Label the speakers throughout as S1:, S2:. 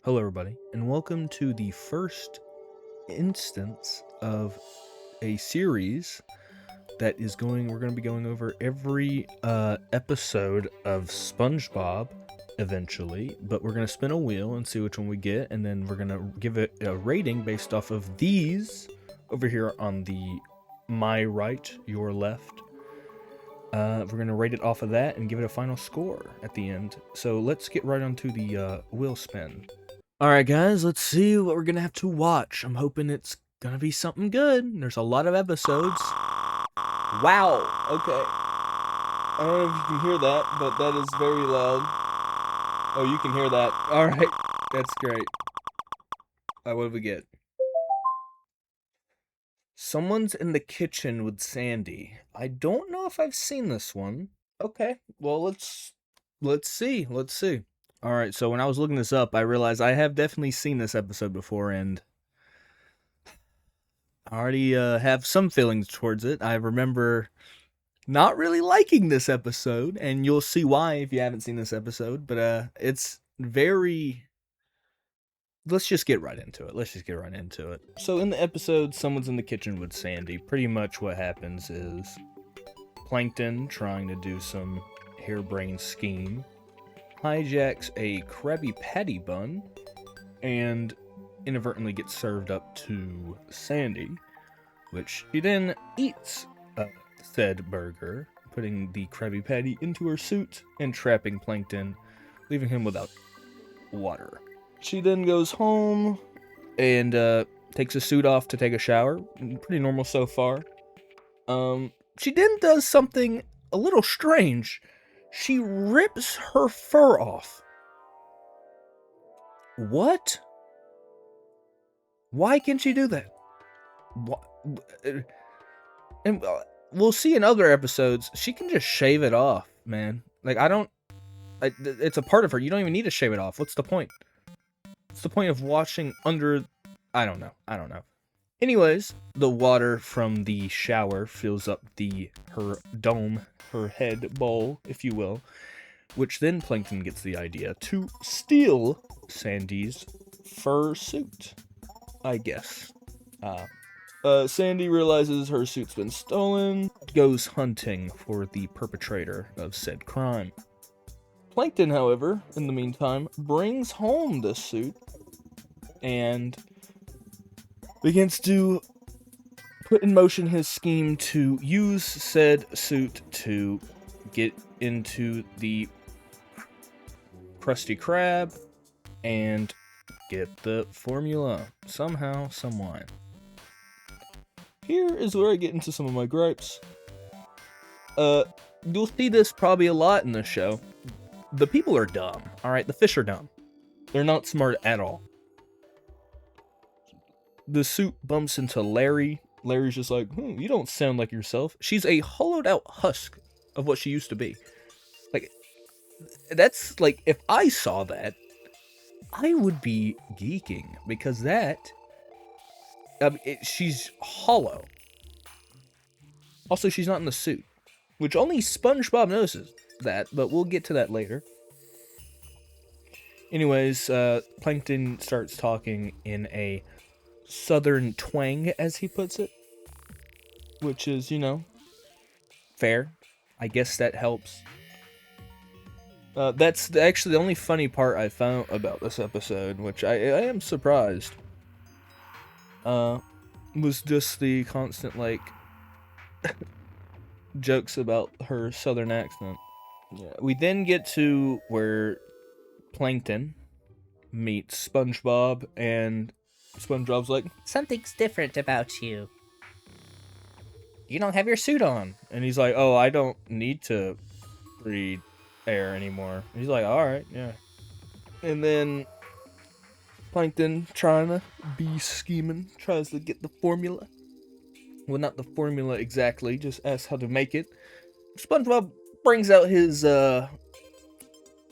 S1: Hello, everybody, and welcome to the first instance of a series that we're going to be going over every episode of SpongeBob eventually, but we're going to spin a wheel and see which one we get, and then we're going to give it a rating based off of these over here on the my right, your left. We're going to rate it off of that and give it a final score at the end. So let's get right onto the wheel spin. Alright guys, let's see what we're gonna have to watch. I'm hoping it's gonna be something good. There's a lot of episodes. Wow, okay. I don't know if you can hear that, but that is very loud. Oh, you can hear that. Alright, that's great. What do we get? Someone's in the kitchen with Sandy. I don't know if I've seen this one. Okay, well let's see. Alright, so when I was looking this up, I realized I have definitely seen this episode before, and I already have some feelings towards it. I remember not really liking this episode, and you'll see why if you haven't seen this episode, but it's very... Let's just get right into it. So in the episode, someone's in the kitchen with Sandy. Pretty much what happens is Plankton, trying to do some harebrained scheme, hijacks a Krabby Patty bun and inadvertently gets served up to Sandy, which she then eats said burger, putting the Krabby Patty into her suit and trapping Plankton, leaving him without water. She then goes home and takes a suit off to take a shower. Pretty normal so far. She then does something a little strange. She rips her fur off. What? Why can she do that? What? And we'll see in other episodes, she can just shave it off, man. Like, it's a part of her. You don't even need to shave it off. What's the point? What's the point of washing under... I don't know. Anyways, the water from the shower fills up her head bowl, if you will, which then Plankton gets the idea to steal Sandy's fur suit, I guess. Sandy realizes her suit's been stolen, goes hunting for the perpetrator of said crime. Plankton, however, in the meantime, brings home the suit and begins to put in motion his scheme to use said suit to get into the Krusty Krab and get the formula somehow, someway. Here is where I get into some of my gripes. You'll see this probably a lot in this show. The people are dumb, alright? The fish are dumb. They're not smart at all. The suit bumps into Larry. Larry's just like, you don't sound like yourself. She's a hollowed out husk of what she used to be. Like, that's like, if I saw that, I would be geeking, because she's hollow. Also, she's not in the suit, which only SpongeBob notices that, but we'll get to that later. Anyways, Plankton starts talking in a southern twang, as he puts it, which is, fair. I guess that helps. That's actually the only funny part I found about this episode, which I am surprised. Was just the constant, jokes about her southern accent. Yeah. We then get to where Plankton meets SpongeBob, and SpongeBob's like,
S2: something's different about you. You don't have your suit on.
S1: And he's like, oh, I don't need to breathe air anymore. And he's like, alright, yeah. And then Plankton, trying to be scheming, tries to get the formula. Well, not the formula exactly, just asks how to make it. SpongeBob brings out his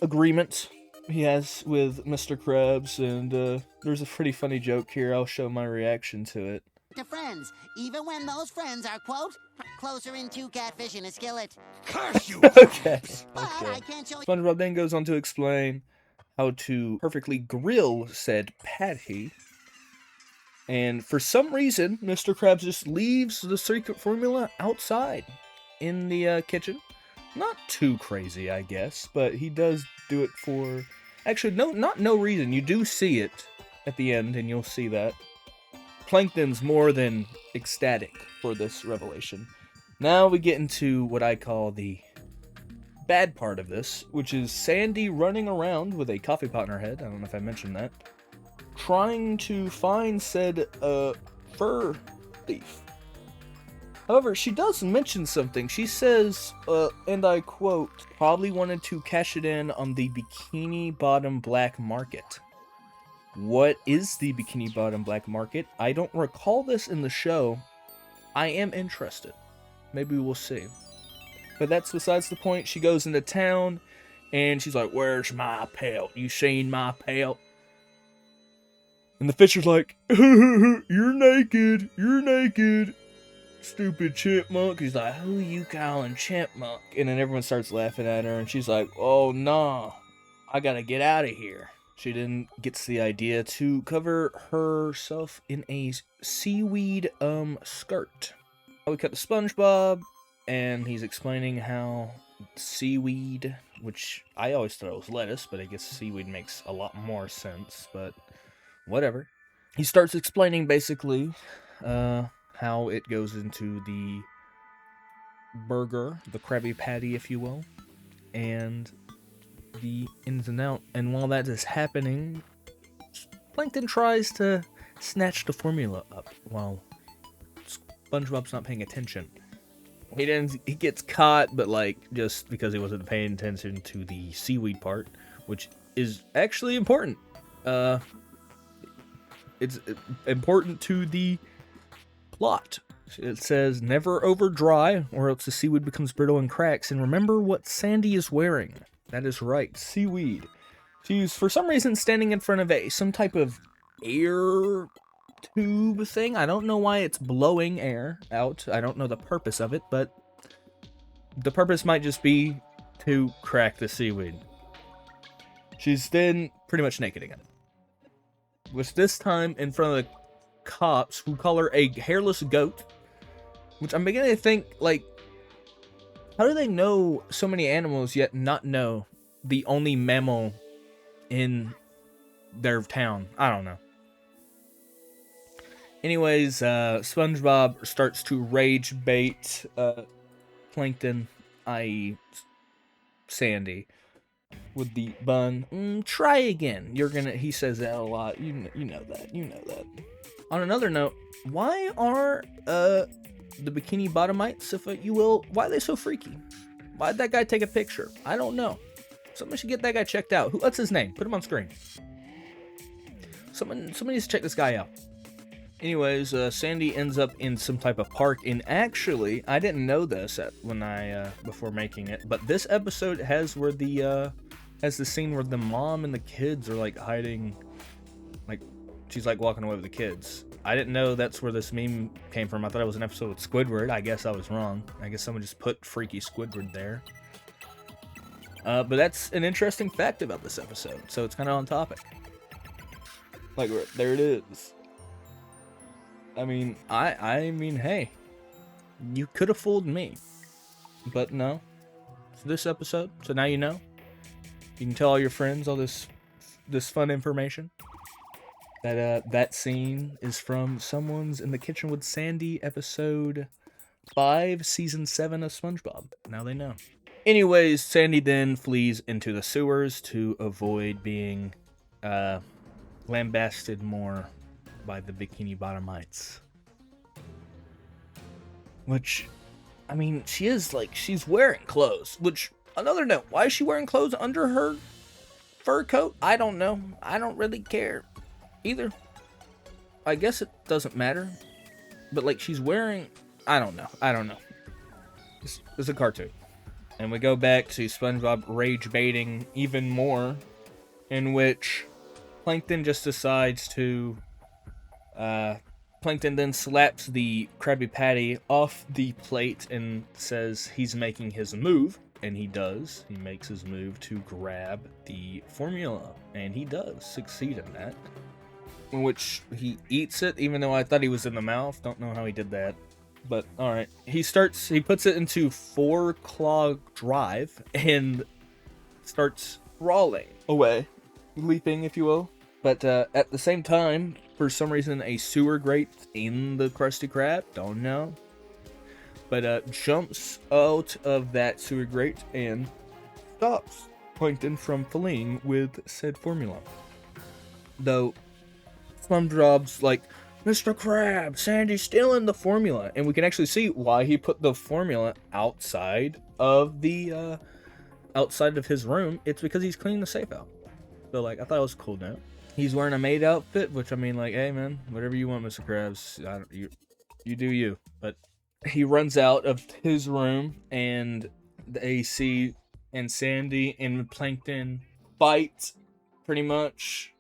S1: agreement he has with Mr. Krabs, and there's a pretty funny joke here. I'll show my reaction to it.
S3: To friends, even when those friends are, quote, closer into catfish in a skillet.
S4: Curse you!
S1: Okay.
S3: But I can't show you.
S1: SpongeBob then goes on to explain how to perfectly grill said patty. And for some reason, Mr. Krabs just leaves the secret formula outside in the kitchen. Not too crazy, I guess, but he does do it for... Actually, no reason. You do see it at the end, and you'll see that. Plankton's more than ecstatic for this revelation. Now we get into what I call the bad part of this, which is Sandy running around with a coffee pot in her head. I don't know if I mentioned that. Trying to find said fur thief. However, she does mention something. She says, and I quote, probably wanted to cash it in on the Bikini Bottom black market. What is the Bikini Bottom black market? I don't recall this in the show. I am interested. Maybe we'll see. But that's besides the point. She goes into town, and she's like, where's my pelt? You seen my pelt? And the Fisher's like, you're naked, you're naked. Stupid chipmunk. He's like, who you calling chipmunk? And then everyone starts laughing at her, and she's like, oh nah, I gotta get out of here. She then gets the idea to cover herself in a seaweed skirt. We cut to SpongeBob, and he's explaining how seaweed, which I always thought it was lettuce, but I guess seaweed makes a lot more sense, but whatever. He starts explaining basically how it goes into the burger, the Krabby Patty, if you will, and the ins and out. And while that is happening, Plankton tries to snatch the formula up while SpongeBob's not paying attention. He gets caught, but like just because he wasn't paying attention to the seaweed part, which is actually important. It's important to the plot. It says, never over dry, or else the seaweed becomes brittle and cracks. And remember what Sandy is wearing. That is right, seaweed. She's, for some reason, standing in front of some type of air tube thing. I don't know why it's blowing air out. I don't know the purpose of it, but the purpose might just be to crack the seaweed. She's then pretty much naked again. Which this time in front of the cops, who call her a hairless goat. Which I'm beginning to think, like, how do they know so many animals yet not know the only mammal in their town? I don't know. Anyways, SpongeBob starts to rage bait Plankton, i.e. Sandy, with the bun. Try again. He says that a lot. You know that. On another note, why are the Bikini Bottomites, if you will, why are they so freaky? Why'd that guy take a picture? I don't know. Someone should get that guy checked out. What's his name? Put him on screen. Somebody needs to check this guy out. Anyways, Sandy ends up in some type of park. And actually, I didn't know this before making it, but this episode has has the scene where the mom and the kids are like hiding, like she's like walking away with the kids. I didn't know that's where this meme came from. I thought it was an episode with Squidward. I guess I was wrong. I guess someone just put freaky Squidward there. But that's an interesting fact about this episode, so it's kind of on topic. Like, there it is. I mean, hey, you could have fooled me, but no. It's this episode, so now you know. You can tell all your friends all this fun information. That scene is from Someone's in the Kitchen with Sandy, episode 5, season 7 of SpongeBob. Now they know. Anyways, Sandy then flees into the sewers to avoid being lambasted more by the Bikini Bottomites. Which, I mean, she's wearing clothes. Which, another note, why is she wearing clothes under her fur coat? I don't know. I don't really care either. I guess it doesn't matter. But, like, she's wearing... I don't know. It's a cartoon. And we go back to SpongeBob rage baiting even more, in which Plankton just decides to... Plankton then slaps the Krabby Patty off the plate and says he's making his move. and he does. He makes his move to grab the formula, and he does succeed in that. In which he eats it, even though I thought he was in the mouth. Don't know how he did that. But, alright. He puts it into 4-claw drive, and starts crawling away. Leaping, if you will. But, at the same time, for some reason, a sewer grate in the Krusty Krab. Don't know. But, jumps out of that sewer grate and stops Plankton from fleeing with said formula. Though, SpongeBob's like, Mr. Krab, Sandy's stealing the formula. And we can actually see why he put the formula outside of the, outside of his room. It's because he's cleaning the safe out. So, like, I thought it was a cool note. He's wearing a maid outfit, which, I mean, like, hey, man, whatever you want, Mr. Krabs. You do you. But he runs out of his room, and the AC and Sandy and Plankton fight, pretty much.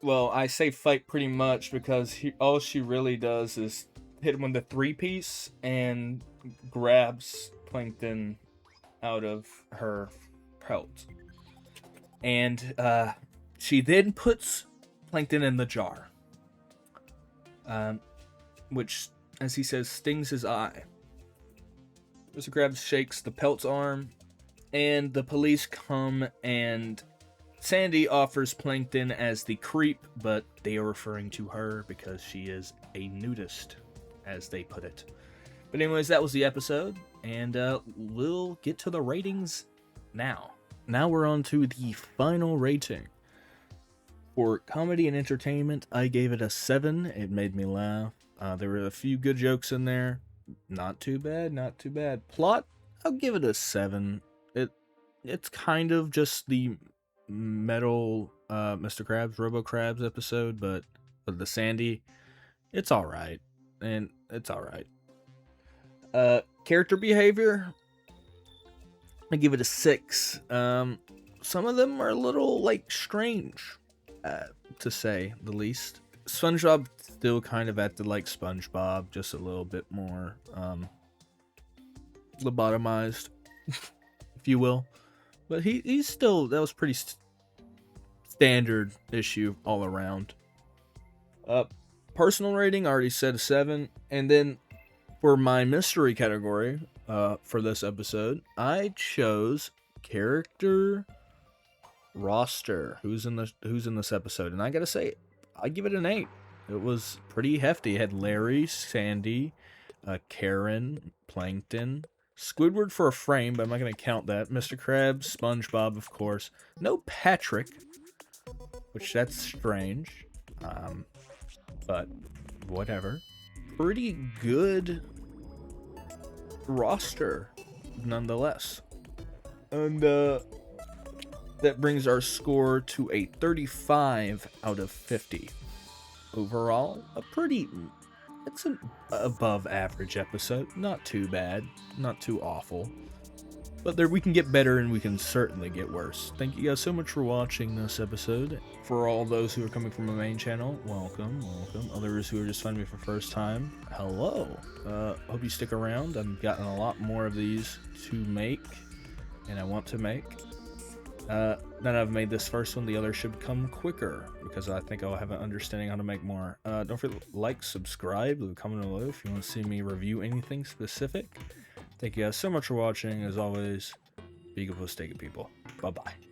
S1: Well, I say fight pretty much because all she really does is hit him with the 3-piece and grabs Plankton out of her pelt. And she then puts Plankton in the jar, which, as he says, stings his eye. Mr. Krabs shakes the pelt's arm, and the police come, and Sandy offers Plankton as the creep, but they are referring to her because she is a nudist, as they put it. But anyways, that was the episode, and we'll get to the ratings now. Now we're on to the final rating. For comedy and entertainment, I gave it a 7. It made me laugh. There were a few good jokes in there. Not too bad, not too bad. Plot, I'll give it a 7. It's kind of just the Metal Mr. Krabs, Robo Krabs episode, but the Sandy, it's alright. And it's alright. Character behavior, I give it a 6. Some of them are a little, like, strange, to say the least. SpongeBob still kind of acted like SpongeBob, just a little bit more, lobotomized, if you will. But he's still, that was pretty standard issue all around. Personal rating, I already said a 7. And then for my mystery category, for this episode, I chose character roster. Who's in this episode? And I gotta say, I give it an 8. It was pretty hefty. It had Larry, Sandy, Karen, Plankton, Squidward for a frame, but I'm not going to count that. Mr. Krabs, SpongeBob, of course. No Patrick, which that's strange. But whatever. Pretty good roster, nonetheless. And that brings our score to a 35 out of 50. Overall, it's an above average episode. Not too bad, not too awful. But there, we can get better and we can certainly get worse. Thank you guys so much for watching this episode. For all those who are coming from my main channel, welcome. Others who are just finding me for the first time, hello. Hope you stick around. I've gotten a lot more of these to make, and I want to make. Now that I've made this first one, the others should come quicker, because I think I'll have an understanding how to make more. Don't forget to like, subscribe, leave a comment below if you want to see me review anything specific. Thank you guys so much for watching. As always, be good, stay good, people. Bye-bye.